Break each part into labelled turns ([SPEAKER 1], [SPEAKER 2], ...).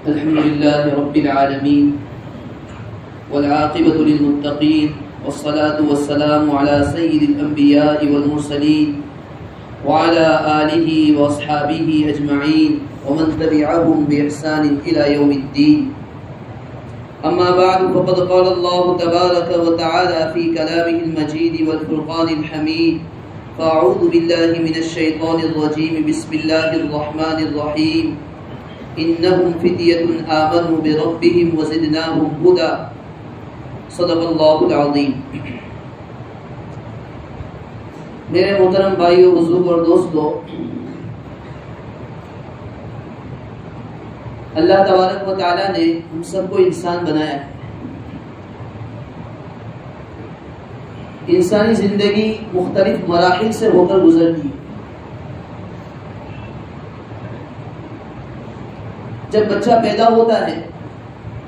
[SPEAKER 1] الحمد لله رب العالمين والعاقبة للمتقين والصلاة والسلام على سيد الأنبياء والمرسلين وعلى آله وأصحابه أجمعين ومن تبعهم بإحسان إلى يوم الدين. أما بعد فقد قال الله تبارك وتعالى في كلامه المجيد والفرقان الحميد: فأعوذ بالله من الشيطان الرجيم بسم الله الرحمن الرحيم إنهم فتية آمنوا بربهم وزدناهم هدى. صدق اللہ العظیم. میرے محترم بھائیو، بزرگ اور دوستو، اللہ تبارک و تعالیٰ نے ہم سب کو انسان بنایا ہے. انسانی زندگی مختلف مراحل سے ہو کر گزرتی ہے. جب بچہ پیدا ہوتا ہے،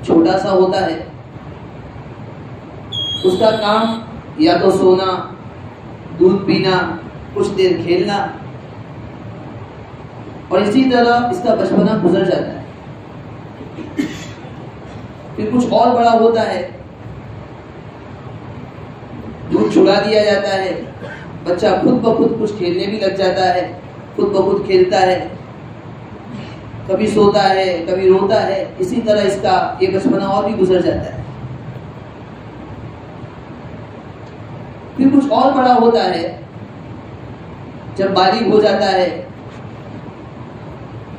[SPEAKER 1] چھوٹا سا ہوتا ہے، اس کا کام یا تو سونا، دودھ پینا، کچھ دیر کھیلنا، اور اسی طرح اس کا بچپنا گزر جاتا ہے. پھر کچھ اور بڑا ہوتا ہے، دودھ چھڑا دیا جاتا ہے، بچہ خود بخود کچھ کھیلنے بھی لگ جاتا ہے، خود بخود کھیلتا ہے، کبھی سوتا ہے، کبھی روتا ہے. اسی طرح اس کا یہ بچپنا اور بھی گزر جاتا ہے. پھر کچھ اور بڑا ہوتا ہے، جب بالغ ہو جاتا ہے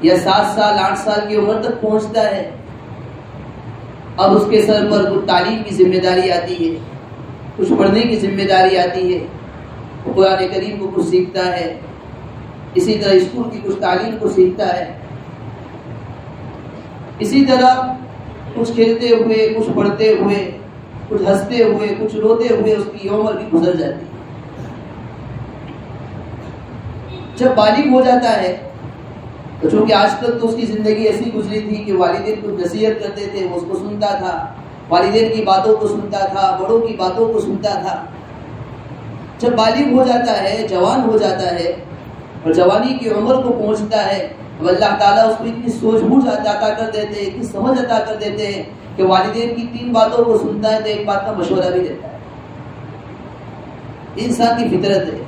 [SPEAKER 1] یا 7 سال 8 سال کی عمر تک پہنچتا ہے، اب اس کے سر پر کچھ تعلیم کی ذمہ داری آتی ہے، کچھ پڑھنے کی ذمہ داری آتی ہے. وہ قرآن کریم کو کچھ سیکھتا ہے، اسی طرح اسکول کی کچھ تعلیم کو سیکھتا ہے، اسی طرح کچھ کھیلتے ہوئے، کچھ پڑھتے ہوئے، کچھ ہنستے ہوئے، کچھ روتے ہوئے اس کی عمر بھی گزر جاتی ہے. جب بالغ ہو جاتا ہے تو چونکہ آج تک تو اس کی زندگی ایسی گزری تھی کہ والدین کو نصیحت کرتے تھے، وہ اس کو سنتا تھا، والدین کی باتوں کو سنتا تھا، بڑوں کی باتوں کو سنتا تھا. جب بالغ ہو جاتا ہے، جوان ہو جاتا ہے اور جوانی کی عمر کو پہنچتا ہے، اب اللہ تعالیٰ اس کو اتنی سوجھ بوجھ عطا کر دیتے ہیں، اتنی سمجھ عطا کر دیتے ہیں کہ والدین کی 3 باتوں کو سنتا ہے تو ایک بات کا مشورہ بھی دیتا ہے. انسان کی فطرت ہے.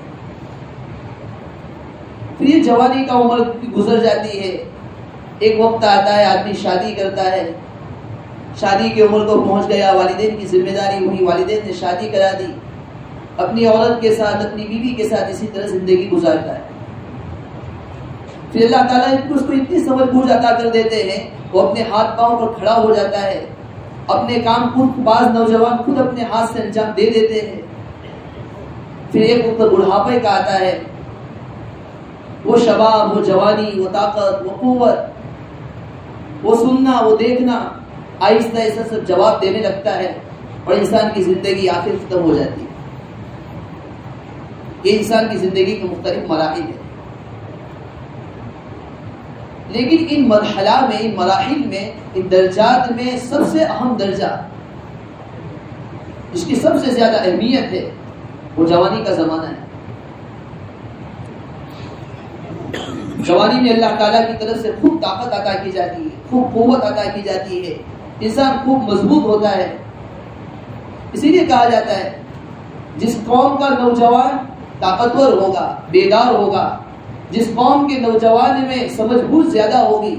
[SPEAKER 1] پھر یہ جوانی کا عمر گزر جاتی ہے، ایک وقت آتا ہے آدمی شادی کرتا ہے، شادی کی عمر کو پہنچ گیا، والدین کی ذمہ داری ہوئی، والدین نے شادی کرا دی، اپنی عورت کے ساتھ، اپنی بیوی کے ساتھ اسی طرح زندگی گزارتا ہے. پھر اللہ تعالیٰ اس کو اتنی سمجھ بوجھ عطا کر دیتے ہیں، وہ اپنے ہاتھ پاؤں پر کھڑا ہو جاتا ہے، اپنے کام خود، بعض نوجوان خود اپنے ہاتھ سے انجام دے دیتے ہیں. پھر ایک وقت بڑھاپے کا آتا ہے، وہ شباب، وہ جوانی، وہ طاقت، وہ قوت، وہ سننا، وہ دیکھنا، آہستہ آہستہ سب جواب دینے لگتا ہے اور انسان کی زندگی آخر ختم ہو جاتی ہے. یہ انسان کی زندگی کے مختلف مراحل ہیں. لیکن ان مرحلہ میں، ان مراحل میں، ان درجات میں سب سے اہم درجہ، جس کی سب سے زیادہ اہمیت ہے، وہ جوانی کا زمانہ ہے. جوانی میں اللہ تعالیٰ کی طرف سے خوب طاقت عطا کی جاتی ہے، خوب قوت عطا کی جاتی ہے، انسان خوب مضبوط ہوتا ہے. اسی لیے کہا جاتا ہے جس قوم کا نوجوان طاقتور ہوگا، بیدار ہوگا، جس قوم کے نوجوان میں سمجھ بوجھ زیادہ ہوگی،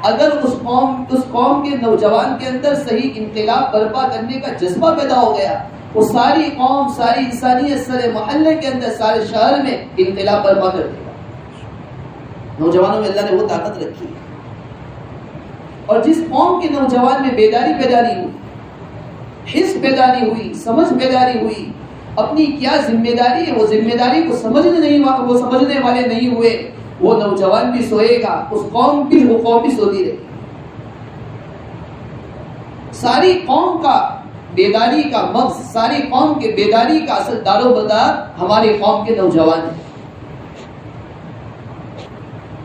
[SPEAKER 1] اگر اس قوم کے نوجوان کے اندر صحیح انقلاب برپا کرنے کا جذبہ پیدا ہو گیا، وہ ساری قوم، ساری انسانیت، سارے محلے کے اندر، سارے شہر میں انقلاب برپا کر دے گا. نوجوانوں میں اللہ نے وہ طاقت رکھی ہے. اور جس قوم کے نوجوان میں بیداری پیداری ہوئی، حس بیداری ہوئی، سمجھ بیداری ہوئی، اپنی کیا ذمہ داری ہے وہ ذمہ داری کو سمجھنے والے نہیں ہوئے، وہ نوجوان بھی سوئے گا، اس قوم بھی سوتی رہے گی. ساری قوم کا بیداری کا مغز، ساری قوم کے بیداری کا اصل دار و مدار ہماری قوم کے نوجوان ہیں.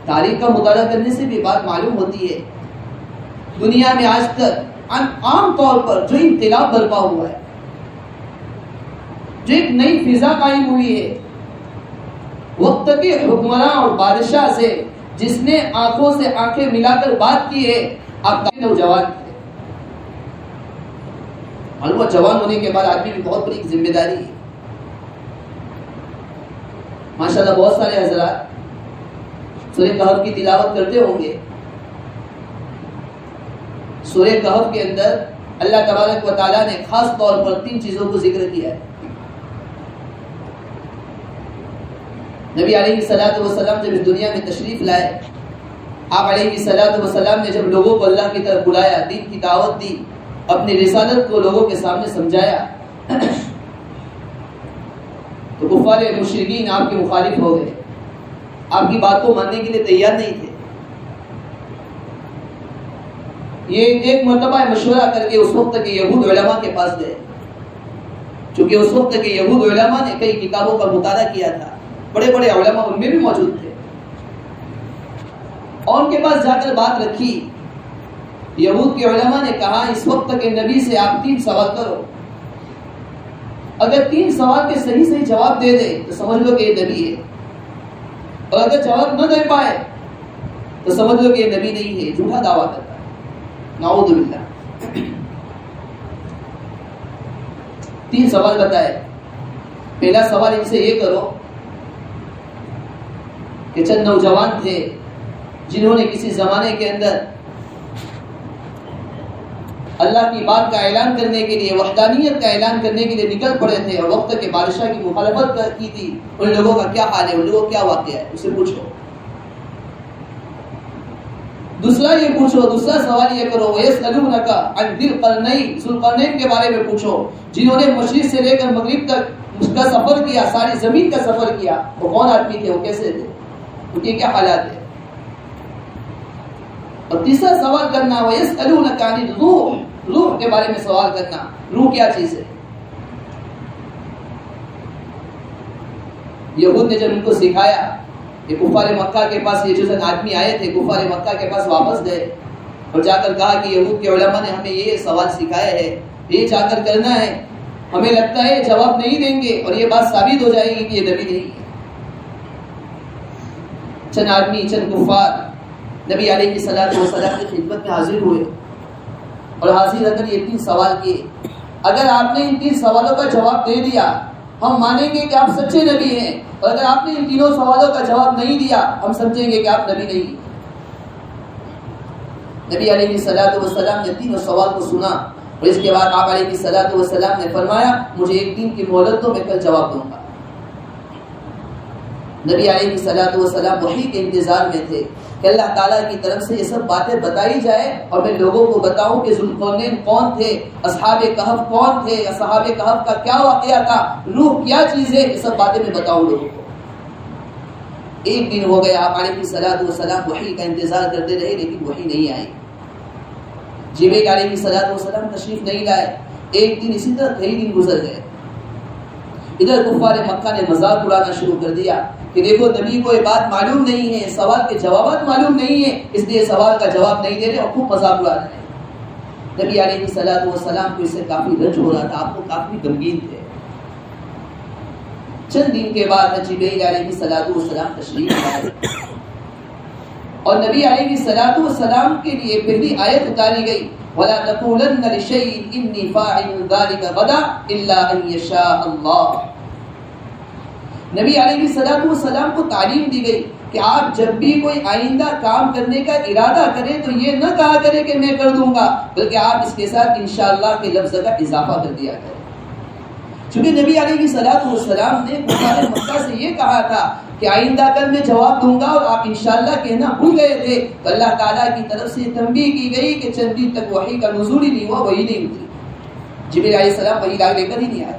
[SPEAKER 1] تاریخ کا مطالعہ کرنے سے بھی بات معلوم ہوتی ہے، دنیا میں آج تک عام طور پر جو انقلاب برپا ہوا ہے، جو ایک نئی فضا قائم ہوئی ہے، وقت کے حکمراں اور بادشاہ سے جس نے آنکھوں سے آنکھیں ملا کر بات کی ہے. آپ کا نوجوان تھے، اور وہ جوان ہونے کے بعد آدمی کی بہت بڑی ذمہ داری ہے. ماشاءاللہ بہت سارے حضرات سورہ کہف کی تلاوت کرتے ہوں گے. سورہ کہف کے اندر اللہ تبارک و تعالیٰ نے خاص طور پر 3 چیزوں کو ذکر کیا ہے. نبی علیہ الصلوۃ والسلام جب اس دنیا میں تشریف لائے، آپ علیہ الصلوۃ والسلام نے جب لوگوں کو اللہ کی طرف بلایا، دین کی دعوت دی، اپنی رسالت کو لوگوں کے سامنے سمجھایا، تو کفار مشرکین آپ کے مخالف ہو گئے، آپ کی بات کو ماننے کے لیے تیار نہیں تھے. یہ ایک مرتبہ مشورہ کر کے اس وقت کے یہود علماء کے پاس گئے، چونکہ اس وقت کے یہود علماء نے کئی کتابوں کا مطالعہ کیا تھا، بڑے بڑے علماء ان میں بھی موجود تھے، اور ان کے پاس جا کر بات رکھی. یہود کے علماء نے کہا اس وقت کے نبی سے آپ 3 سوال کرو، اگر 3 سوال کے صحیح جواب دے دے تو سمجھ لو کہ یہ نبی ہے، اور اگر جواب نہ دے پائے تو سمجھ لو کہ یہ نبی نہیں ہے، جھوٹا دعویٰ کرتا ہے. نعوذ باللہ. 3 سوال بتائے. پہلا سوال ان سے یہ کرو کہ چند نوجوان تھے جنہوں نے کسی زمانے کے اندر اللہ کی بات کا اعلان کرنے کے لیے، وحدانیت کا اعلان کرنے کے لیے نکل پڑے تھے، اور وقت کے بادشاہ کی مخالفت کی تھی. ان لوگوں کا کیا حال ہے، ان لوگوں کا کیا واقعہ ہے، اسے پوچھو. دوسرا یہ پوچھو، دوسرا سوال یہ کرو وَيَسْأَلُونَكَ عَنْ ذِي الْقَرْنَيْنِ، ذوالقرنین کے بارے میں پوچھو، جنہوں نے مشرق سے لے کر مغرب تک اس کا سفر کیا، ساری زمین کا سفر کیا. وہ کون آدمی تھے، وہ کیسے تھے، ان کے کیا حالات ہیں. اور تیسرا سوال کرنا وَيَسْأَلُونَكَ عَنِ الرُّوحِ، روح کے بارے میں سوال کرنا، روح کیا چیز ہے. یہود نے جب ان کو سکھایا کہ کفار مکہ کے پاس یہ جو آدمی آئے تھے، کفار مکہ کے پاس واپس گئے اور جا کر کہا کہ یہود کے علماء نے ہمیں یہ سوال سکھایا ہے، یہ جا کر کرنا ہے، ہمیں لگتا ہے جواب نہیں دیں گے اور یہ بات ثابت ہو جائے گی کہ یہ نبی نہیں ہے. چند آدمی، چند کفار نبی علیہ الصلوۃ والسلام کی خدمت میں حاضر ہوئے اور حاضر اگر یہ 3 سوال کیے. اگر آپ نے ان 3 سوالوں کا جواب دے دیا ہم مانیں گے کہ آپ سچے نبی ہیں، اور اگر آپ نے ان 3 سوالوں کا جواب نہیں دیا ہم سمجھیں گے کہ آپ نبی نہیں. نبی علیہ الصلوۃ والسلام نے 3 سوال کو سنا اور اس کے بعد آپ علیہ الصلوۃ والسلام نے فرمایا مجھے 1 دن کی مہلت دو، میں کل جواب دوں گا. نبی علیہ الصلوۃ والسلام وحی کے انتظار میں تھے کہ اللہ تعالیٰ کی طرف سے یہ سب باتیں بتائی جائے اور میں لوگوں کو بتاؤں کہ ذوالقرنین کون تھے، اصحاب کہف کون تھے، اصحاب کہف کا کیا واقعہ تھا، روح کیا چیز ہے، یہ سب باتیں میں بتاؤں لوگوں کو. 1 دن ہو گیا، آپ علیہ الصلوۃ والسلام وحی کا انتظار کرتے رہے لیکن وحی نہیں آئی. جبریل علیہ الصلوۃ والسلام تشریف نہیں لائے. 1 دن اسی طرح کئی دن گزر گئے. ادھر کفار مکہ نے مذاق اڑانا شروع کر دیا کہ دیکھو نبی کو یہ بات معلوم نہیں ہے، سوال کے جوابات معلوم نہیں ہے، اس لیے سوال کا جواب نہیں دے رہے اور خوب مذاق اڑا رہے ہیں. نبی علیہ الصلوۃ والسلام کو اس سے کافی رنج ہو رہا تھا، آپ کو کافی غمگین تھے. چند دن کے بعد جبریل علیہ الصلوۃ والسلام تشریف لائے اور نبی علیہ الصلوۃ والسلام کے لیے پہلی آیت اتاری گئی وَلَا تَقُولَنَّ لِشَيْءٍ إِنِّي فَاعِلٌ ذَلِكَ غَدًا إِلَّا أَن يَشَاءَ اللَّهُ. نبی علیہ الصلوۃ والسلام کو تعلیم دی گئی کہ آپ جب بھی کوئی آئندہ کام کرنے کا ارادہ کریں تو یہ نہ کہا کریں کہ میں کر دوں گا، بلکہ آپ اس کے ساتھ انشاءاللہ کے لفظ کا اضافہ کر دیا کریں. چونکہ نبی علیہ الصلوۃ والسلام نے کفار مکہ سے یہ کہا تھا کہ آئندہ کل میں جواب دوں گا اور آپ انشاءاللہ کہنا بھول گئے تھے، تو اللہ تعالیٰ کی طرف سے تنبیہ کی گئی کہ چند دن تک وحی کا نزول ہی نہیں ہوا، وحی نہیں اتری. جبریل علیہ السلام وحی لا لے کر ہی نہیں آئے.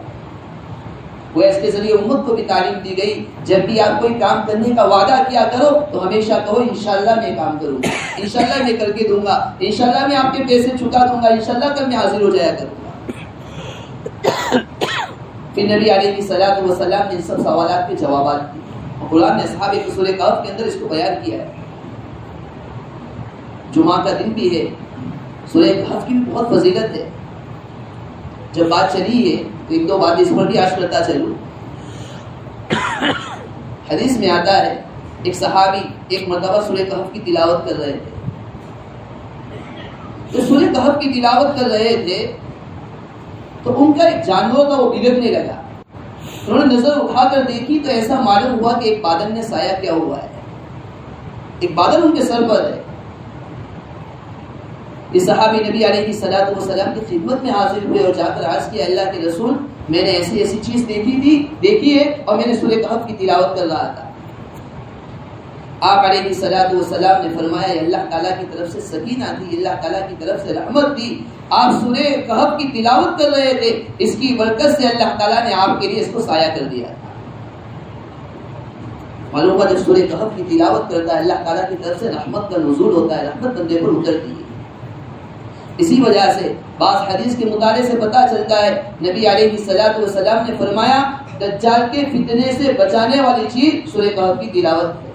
[SPEAKER 1] وہ اس کے ذریعے امت کو بھی تعلیم دی گئی جب بھی آپ کوئی کام کرنے کا وعدہ کیا کرو تو ہمیشہ کہو انشاءاللہ میں کام کروں گا، انشاءاللہ میں کر کے دوں گا، انشاءاللہ میں آپ کے پیسے چکا دوں گا، انشاءاللہ کل میں حاضر ہو جایا کروں گا. پھر نبی علیہ الصلوۃ والسلام نے ان سب سوالات کے جوابات دیے. قرآن نے اصحاب سورہ کہف کے اندر اس کو بیان کیا ہے. جمعہ کا دن بھی ہے، سورہ کہف کی بھی بہت فضیلت ہے. جب بات چلی ہے تو 1 2 بات اس پر بھی عرض کرتا چلوں. حدیث میں آتا ہے ایک صحابی ایک مرتبہ سورہ کہف کی تلاوت کر رہے تھے. جو سورہ کہف کی تلاوت کر رہے تھے تو ان کا ایک جانور تھا وہ بگڑنے لگا. انہوں نے نظر اٹھا کر دیکھی تو ایسا معلوم ہوا کہ ایک بادل نے سایہ کیا ہوا ہے, ایک بادل ان کے سر پر ہے. یہ صحابی نبی علیہ الصلوۃ والسلام کی خدمت میں حاضر ہوئے اور جا کر عرض کیا, اللہ کے رسول میں نے ایسی ایسی چیز دیکھی ہے اور میں نے سورہ کہف کی تلاوت کر رہا تھا. آپ علیہ الصلوۃ والسلام نے فرمایا یہ اللہ تعالیٰ کی طرف سے سکینہ تھی, اللہ تعالیٰ کی طرف سے رحمت تھی. آپ سورہ کہف کی تلاوت کر رہے تھے, اس کی برکت سے اللہ تعالیٰ نے آپ کے لیے اس کو سایہ کر دیا. معلوم ہوا جب سورہ کہف کی تلاوت کرتا ہے اللہ تعالیٰ کی طرف سے رحمت کا نزول ہوتا ہے, رحمت بندے پر اترتی ہے. اسی وجہ سے بعض حدیث کے مطالعے سے پتہ چلتا ہے نبی علیہ الصلوۃ والسلام نے فرمایا دجال کے فتنے سے بچانے والی چیز سورہ کہف کی تلاوت ہے.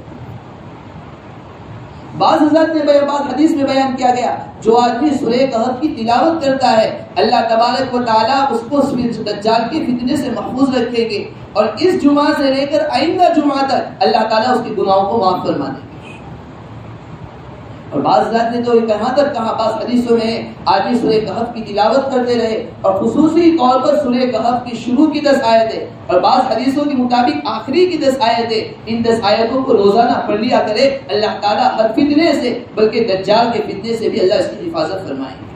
[SPEAKER 1] بعض حضرات نے بعض حدیث میں بیان کیا گیا جو آدمی سورہ کہف کی تلاوت کرتا ہے اللہ تبارک و تعالیٰ اس کو دجال کے فتنے سے محفوظ رکھیں گے اور اس جمعہ سے لے کر آئندہ جمعہ تک اللہ تعالیٰ اس کے گناہوں کو معاف فرما دیں گے. اور بعض حضرات نے تو کہاں تک کہا, بعض حدیثوں میں آدمی سورہ کہف کی تلاوت کرتے رہے اور خصوصی طور پر سورہ کہف کی شروع کی 10 آیتیں اور بعض حدیثوں کے مطابق آخری کی 10 آیتیں, ان 10 آیتوں کو روزانہ پڑھ لیا کرے, اللہ تعالیٰ ہر فتنے سے بلکہ دجال کے فتنے سے بھی اللہ اس کی حفاظت فرمائیں گے.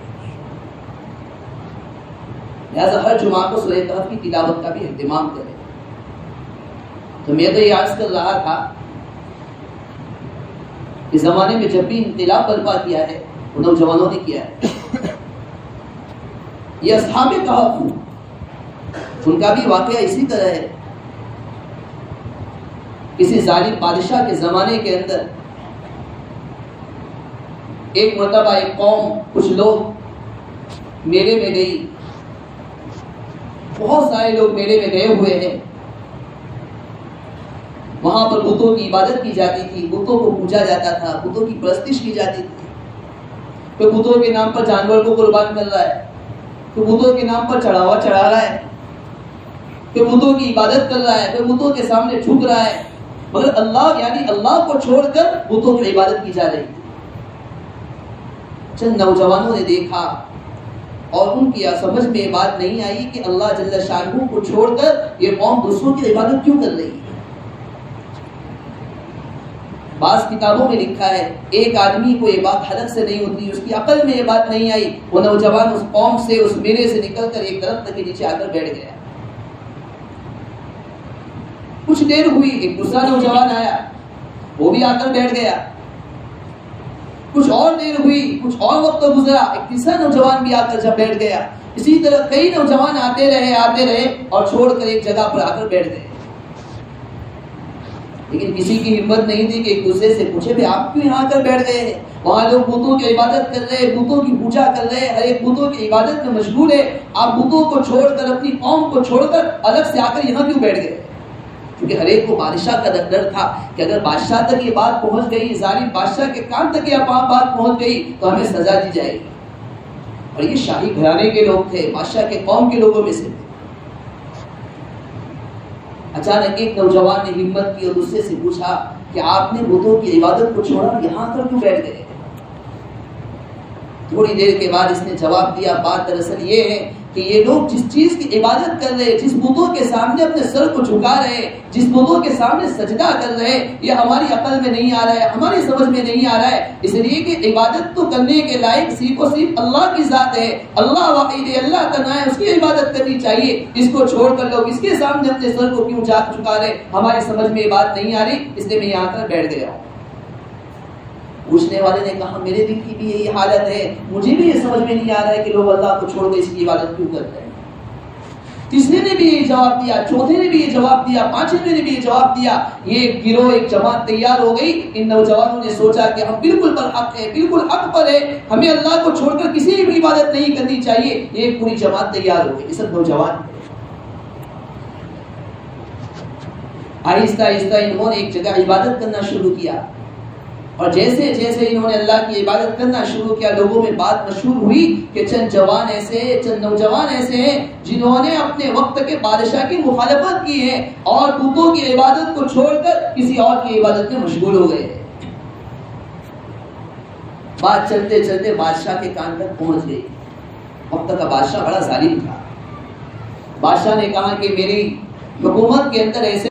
[SPEAKER 1] لہٰذا ہر جمعہ کو سورہ کہف کی تلاوت کا بھی اہتمام کرے. تو میں تو یہ عرض کر رہا تھا اس زمانے میں جب بھی انقلاب برپا کیا ہے وہ نوجوانوں نے کیا ہے. یہ اصحاب کہف ان کا بھی واقعہ اسی طرح ہے. کسی ظالم بادشاہ کے زمانے کے اندر ایک مرتبہ ایک قوم کچھ لوگ میلے میں گئی, بہت سارے لوگ میلے میں گئے ہوئے ہیں. وہاں پر بتوں کی عبادت کی جاتی تھی, بتوں کو پوجا جاتا تھا, بتوں کی پرستش کی جاتی تھی. کوئی بتوں کے نام پر جانور کو قربان کر رہا ہے, کوئی بتوں کے نام پر چڑھاوا چڑھا رہا ہے, کوئی بتوں کی عبادت کر رہا ہے, کوئی بتوں کے سامنے جھک رہا ہے, مگر اللہ یعنی اللہ کو چھوڑ کر بتوں کی عبادت کی جا رہی تھی. چند نوجوانوں نے دیکھا اور ان کی سمجھ میں یہ بات نہیں آئی کہ اللہ جل شانہ کو چھوڑ کر یہ قوم دوسروں کی عبادت کیوں کر رہی ہے. بعض کتابوں میں لکھا ہے ایک آدمی کو یہ بات حلق سے نہیں ہوتی, اس کی عقل میں یہ بات نہیں آئی, وہ نوجوان اس قوم سے اس میلے سے نکل کر ایک درخت کے نیچے آ کر بیٹھ گیا. کچھ دیر ہوئی ایک دوسرا نوجوان آیا, وہ بھی آ کر بیٹھ گیا. کچھ اور دیر ہوئی, کچھ اور وقت گزرا, ایک تیسرا نوجوان بھی آ کر جب بیٹھ گیا. اسی طرح کئی نوجوان آتے رہے اور چھوڑ کر ایک جگہ پر آ کر بیٹھ گئے. لیکن کسی کی ہمت نہیں تھی کہ ایک دوسرے سے پوچھے بھی آپ کیوں یہاں کر بیٹھ گئے ہیں. وہاں لوگ بتوں کی عبادت کر رہے, بتوں کی پوجا کر رہے, ہر ایک بتوں کی عبادت میں مشغول ہے. آپ بتوں کو چھوڑ کر اپنی قوم کو چھوڑ کر الگ سے آ کر یہاں کیوں بیٹھ گئے. کیونکہ ہر ایک کو بادشاہ کا ڈر تھا کہ اگر بادشاہ تک یہ بات پہنچ گئی, ظالم بادشاہ کے کان تک یہ بات پہنچ گئی تو ہمیں سزا دی جائے گی. اور یہ شاہی گھرانے کے لوگ تھے, بادشاہ کے قوم کے لوگوں میں سے. اچانک ایک نوجوان نے ہمت کی اور دوسرے سے پوچھا کہ آپ نے بتوں کی عبادت کو چھوڑا, یہاں کر کیوں بیٹھ گئے. تھوڑی دیر کے بعد اس نے جواب دیا بات دراصل یہ ہے کہ یہ لوگ جس چیز کی عبادت کر رہے, جس بتوں کے سامنے اپنے سر کو جھکا رہے, جس بتوں کے سامنے سجدہ کر رہے, یہ ہماری عقل میں نہیں آ رہا ہے, ہماری سمجھ میں نہیں آ رہا ہے. اس لیے کہ عبادت تو کرنے کے لائق صرف اور صرف اللہ کی ذات ہے, اللہ واحد ہے, اللہ تنہا ہے, اس کی عبادت کرنی چاہیے. اس کو چھوڑ کر لوگ اس کے سامنے اپنے سر کو کیوں جھکا رہے, ہماری سمجھ میں یہ بات نہیں آ رہی, اس لیے میں یہاں کر بیٹھ گیا ہوں. پوچھنے والے نے کہا میرے دل کی بھی یہی حالت ہے, مجھے بھی یہ سمجھ میں نہیں آ رہا ہے کہ لوگ اللہ کو چھوڑ کے اس کی عبادت کیوں کرتے ہیں. تیسرے نے بھی یہ جواب دیا, چوتھے نے بھی یہ جواب دیا, پانچویں نے بھی یہ جواب دیا. یہ گروہ ایک جماعت تیار ہو گئی. ان نوجوانوں نے سوچا کہ ہم بالکل برحق ہیں, بالکل حق پر ہے, ہمیں اللہ کو چھوڑ کر کسی بھی عبادت نہیں کرنی چاہیے. یہ ایک پوری جماعت تیار ہو گئی. سب نوجوان آہستہ آہستہ انہوں نے ایک جگہ عبادت کرنا شروع کیا. اور جیسے جیسے انہوں نے اللہ کی عبادت کرنا شروع کیا، لوگوں میں بات مشہور ہوئی کہ چند جوان ایسے ہیں، چند نوجوان ایسے ہیں جنہوں نے اپنے وقت کے بادشاہ کی مخالفت کی ہے اور بتوں کی عبادت کو چھوڑ کر کسی اور کی عبادت میں مشغول ہو گئے ہیں۔ بات چلتے چلتے بادشاہ کے کان تک پہنچ گئی۔ وقت کا بادشاہ بڑا ظالم تھا۔ بادشاہ نے کہا کہ میری حکومت کے اندر ایسے،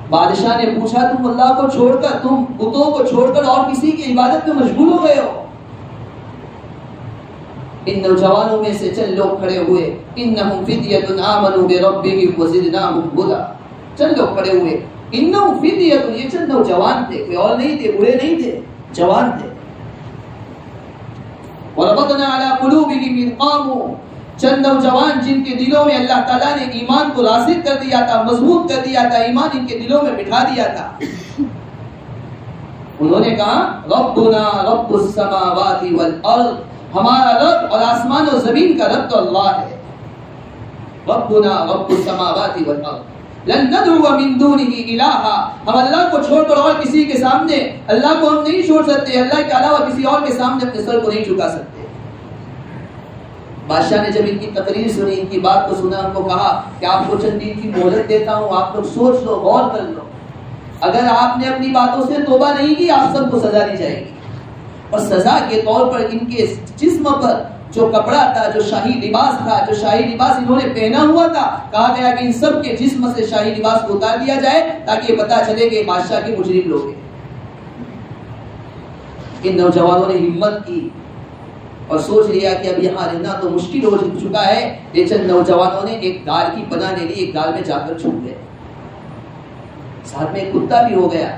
[SPEAKER 1] بادشاہ نے پوچھا تم اللہ کو چھوڑ کر، تم بتوں کو چھوڑ کر اور کسی کی عبادت میں مشغول ہو گئے ہو؟ ان نوجوانوں میں سے چند لوگ کھڑے ہوئے، انہم فدیۃ آمنوا بربہم وزدناہم ھدی، چند لوگ کھڑے ہوئے، انہم فدیۃ، یہ چند نوجوان تھے، کوئی اور نہیں تھے، بوڑھے نہیں تھے، جوان تھے۔ وربطنا علی قلوبہم اذ قاموا، چند نوجوان جن کے دلوں میں اللہ تعالیٰ نے ایمان کو راسخ کر دیا تھا، مضبوط کر دیا تھا، ایمان ان کے دلوں میں بٹھا دیا تھا۔ انہوں نے کہا ربنا رب السماوات والارض، ہمارا رب اور آسمان و زمین کا رب تو اللہ ہے۔ ربنا رب السماوات والارض لن ندعو من دونه الہا، ہم اللہ کو چھوڑ کر اور کسی کے سامنے، اللہ کو ہم نہیں چھوڑ سکتے، اللہ کے علاوہ کسی اور کے سامنے اپنے سر کو نہیں جھکا سکتے۔ بادشاہ نے جب ان کی تقریر سنی، ان کی بات کو سنا، ان کو کہا کہ آپ کو چند دن کی مہلت دیتا ہوں، آپ لوگ سوچ لو، غور کر لو، اگر آپ نے اپنی باتوں سے توبہ نہیں کی آپ سب کو سزا دی جائے گی۔ اور سزا کے طور پر ان کے جسم پر جو کپڑا تھا، جو شاہی لباس تھا، جو شاہی لباس انہوں نے پہنا ہوا تھا، کہا گیا کہ ان سب کے جسم سے شاہی لباس کو اتار دیا جائے تاکہ یہ پتا چلے کہ بادشاہ کے مجرم لوگ ہیں۔ ان نوجوانوں نے ہمت کی اور سوچ لیا کہ اب یہاں رہنا تو مشکل ہو چکا ہے۔ یہ چند نوجوانوں نے ایک گال کی پناہ لے لی، ایک گال میں جا کر چھپ گئے، ساتھ میں ایک کتا بھی ہو گیا،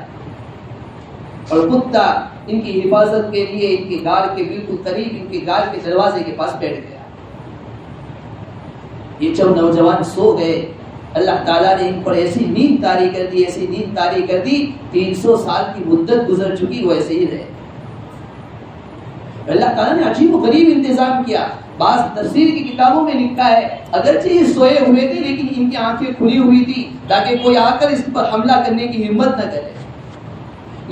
[SPEAKER 1] اور کتا ان کی حفاظت کے لیے ان کے گال کے بالکل قریب، ان کے گال کے دروازے کے پاس بیٹھ گیا۔ یہ چند نوجوان سو گئے، اللہ تعالیٰ نے ان پر ایسی نیند طاری کر دی، ایسی نیند طاری کر دی، 300 سال کی مدت گزر چکی، وہ ایسے ہی رہے۔ اللہ تعالیٰ نے عجیب و غریب انتظام کیا۔ بعض تفسیر کی کتابوں میں لکھا ہے اگرچہ یہ سوئے ہوئے تھے لیکن ان کی آنکھیں کھلی ہوئی تھی تاکہ کوئی آ کر اس پر حملہ کرنے کی ہمت نہ کرے۔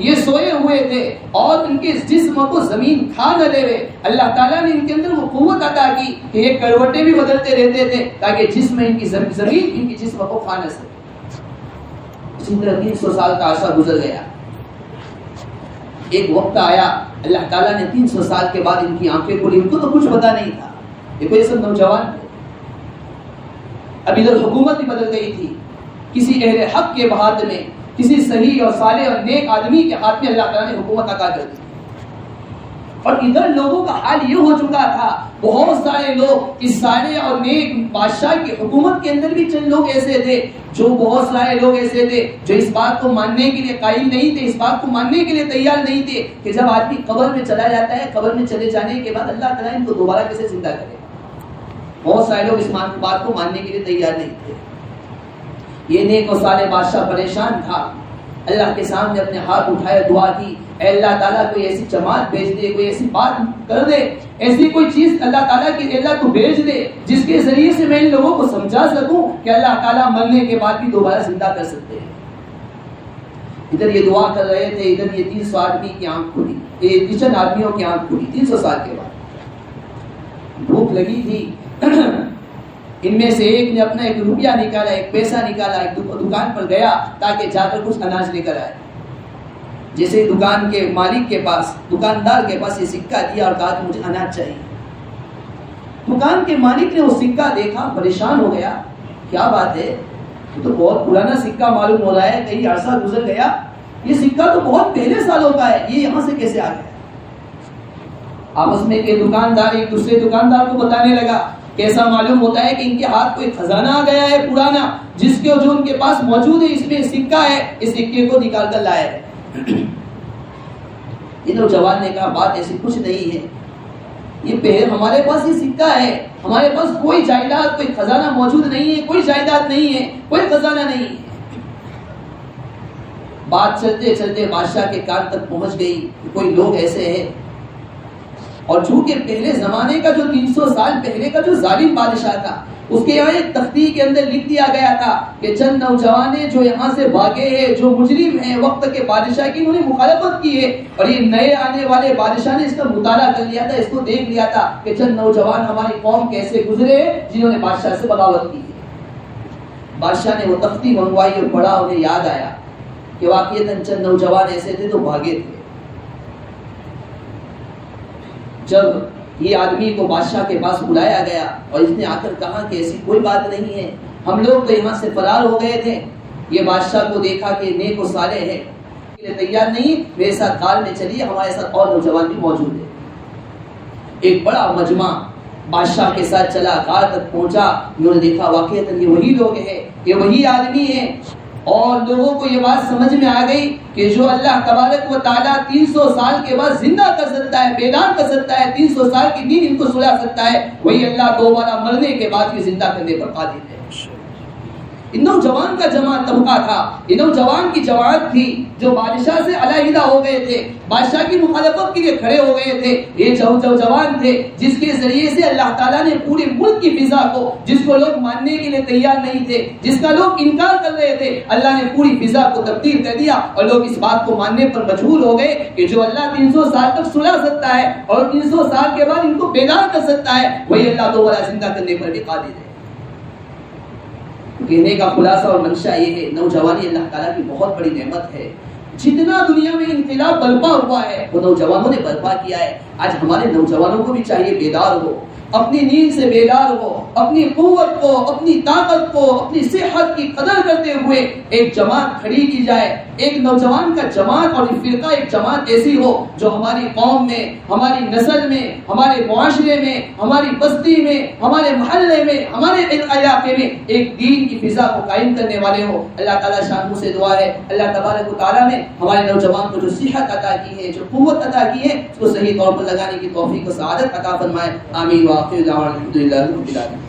[SPEAKER 1] یہ سوئے ہوئے تھے اور ان کے جسم کو زمین کھا نہ لے۔ اللہ تعالیٰ نے ان کے اندر وہ قوت عطا کی کہ یہ کروٹیں بھی بدلتے رہتے تھے تاکہ جسم ان کی زمین ان کے جسم کو کھا نہ سکے۔ اسی طرح 300 سال کا عرصہ گزر گیا۔ ایک وقت آیا اللہ تعالیٰ نے 300 سال کے بعد ان کی آنکھیں کھولی، ان کو تو کچھ پتا نہیں تھا، دیکھو یہ سب نوجوان تھے، اب ادھر حکومت بھی بدل گئی تھی، کسی اہل حق کے ہاتھ میں، کسی صحیح اور صالح اور نیک آدمی کے ہاتھ میں اللہ تعالیٰ نے حکومت عطا کر دی، اور ادھر لوگوں کا حال یہ ہو چکا تھا، بہت سارے لوگ اس صالح اور نیک بادشاہ کی حکومت کے اندر بھی چند لوگ ایسے تھے، جو بہت سارے لوگ ایسے تھے جو اس بات کو ماننے کے لیے قائل نہیں تھے، اس بات کو ماننے کے لیے تیار نہیں تھے کہ جب آدمی قبر میں چلا جاتا ہے، قبر میں چلے جانے کے بعد اللہ تعالیٰ ان کو دوبارہ کیسے زندہ کرے گا۔ بہت سارے لوگ اس بات کو ماننے کے لیے تیار نہیں تھے۔ یہ نیک اور صالح بادشاہ پریشان تھا، اللہ کے سامنے اپنے ہاتھ اٹھائے دعا کی، اے اللہ تعالیٰ کوئی ایسی جماعت بھیج دے، کوئی ایسی بات کر دے، ایسی کوئی چیز اللہ تعالیٰ کی اللہ تو بھیج دے جس کے ذریعے سے میں ان لوگوں کو سمجھا سکوں کہ اللہ تعالیٰ مرنے کے بعد بھی دوبارہ زندہ کر سکتے ہیں۔ ادھر یہ دعا کر رہے تھے، ادھر یہ 300 آدمی کی آنکھ کھلی، یہ کچن آدمیوں کی آنکھ کھلی 300 سال کے بعد۔ بھوک لگی تھی، ان میں سے ایک نے اپنا 1 روپیہ نکالا، 1 پیسہ نکالا، ایک دکان پر گیا تاکہ جا کر کچھ اناج لے کر آئے۔ جیسے دکان کے مالک کے پاس، دکاندار کے پاس یہ سکہ دیا اور کہا کہ مجھے اناج چاہیے۔ دکان کے مالک نے وہ سکہ دیکھا، پریشان ہو گیا، کیا بات ہے، یہ تو بہت پرانا سکہ معلوم ہو رہا ہے، کئی عرصہ گزر گیا، یہ سکہ تو بہت پہلے سالوں کا ہے، یہ یہاں سے کیسے آ گیا؟ آپس میں کہ دکاندار ایک دوسرے دکاندار کو بتانے لگا، کیسا معلوم ہوتا ہے کہ ان کے ہاتھ کوئی خزانہ آ گیا ہے پرانا، جس کے جو ان کے پاس موجود ہے، اس میں سکہ ہے، اس سکے کو نکال کر لائے۔ یہ نوجوان نے کہا بات ایسی کچھ نہیں ہے، یہ ہمارے پاس یہ سکہ ہے، ہمارے پاس کوئی جائیداد، کوئی خزانہ موجود نہیں ہے، کوئی جائیداد نہیں ہے، کوئی خزانہ نہیں ہے۔ بات چلتے چلتے بادشاہ کے کان تک پہنچ گئی کہ کوئی لوگ ایسے ہیں، اور چونکہ پہلے زمانے کا جو 300 سال پہلے کا جو ظالم بادشاہ تھا، اس کے یہاں ایک تختی کے اندر لکھ دیا گیا تھا کہ چند نوجوانے جو یہاں سے بھاگے ہیں، جو مجرم ہیں، وقت کے بادشاہ کی انہوں نے مخالفت کی ہے، اور یہ نئے آنے والے بادشاہ نے اس کا مطالعہ کر لیا تھا، اس کو دیکھ لیا تھا کہ چند نوجوان ہماری قوم کیسے گزرے ہیں جنہوں نے بادشاہ سے بغاوت کی ہے۔ بادشاہ نے وہ تختی منگوائی اور پڑھا، انہیں یاد آیا کہ واقعتاً چند نوجوان ایسے تھے تو بھاگے تھے۔ جب یہ آدمی کو بادشاہ کے پاس بلایا گیا اور اس نے آ کر کہا کہ ایسی کوئی بات نہیں ہے، ہم لوگ تو یہاں سے فرار ہو گئے تھے، یہ بادشاہ کو دیکھا کہ نیک و صالح ہے، تیار نہیں، میرے ساتھ کال میں چلیے، ہمارے ساتھ اور نوجوان بھی موجود ہے۔ ایک بڑا مجمع بادشاہ کے ساتھ چلا، کار تک پہنچا، انہوں نے دیکھا واقعتاً یہ وہی لوگ ہیں، یہ وہی آدمی ہیں، اور لوگوں کو یہ بات سمجھ میں آ گئی کہ جو اللہ تبارک و تعالیٰ 300 سال کے بعد زندہ کر سکتا ہے، بیدار کر سکتا ہے، 300 سال کی نیند ان کو سلا سکتا ہے، وہی اللہ دوبارہ مرنے کے بعد بھی زندہ کرنے پر قادر ہے۔ ان نوجوان کا جماعت طبقہ تھا، یہ نوجوان کی جماعت تھی جو بادشاہ سے علیحدہ ہو گئے تھے، بادشاہ کی مخالفت کے لیے کھڑے ہو گئے تھے۔ یہ نوجوان تھے جس کے ذریعے سے اللہ تعالیٰ نے پورے ملک کی فضا کو، جس کو لوگ ماننے کے لیے تیار نہیں تھے، جس کا لوگ انکار کر رہے تھے، اللہ نے پوری فضا کو تبدیل کر دیا، اور لوگ اس بات کو ماننے پر مجبور ہو گئے کہ جو اللہ 300 سال تک سلا سکتا ہے اور 300 سال کے بعد ان کو بیدار کر سکتا ہے، وہی اللہ دوبارہ زندہ کرنے پر بھی قادر ہے۔ کہنے کا خلاصہ اور منشا یہ ہے، نوجوانی اللہ تعالیٰ کی بہت بڑی نعمت ہے۔ جتنا دنیا میں انقلاب برپا ہوا ہے وہ نوجوانوں نے برپا کیا ہے۔ آج ہمارے نوجوانوں کو بھی چاہیے بیدار ہو، اپنی نیند سے بیدار ہو، اپنی قوت کو، اپنی طاقت کو، اپنی صحت کی قدر کرتے ہوئے ایک جماعت کھڑی کی جائے، ایک نوجوان کا جماعت اور فرقہ ایک جماعت ایسی ہو جو ہماری قوم میں، ہماری نسل میں، ہمارے معاشرے میں، ہماری بستی میں، ہمارے محلے میں، ہمارے علاقے میں ایک دین کی فضا کو قائم کرنے والے ہو۔ اللہ تعالیٰ شان سے دعا ہے اللہ تبارک و تعالیٰ نے ہمارے نوجوان کو جو صحت عطا کی ہے، جو قوت عطا کی ہے، اس کو صحیح طور پر لگانے کی توفیق و سعادت عطا فرمائے۔ آمین۔ وآخر دعوانا الحمدللہ رب العالمین۔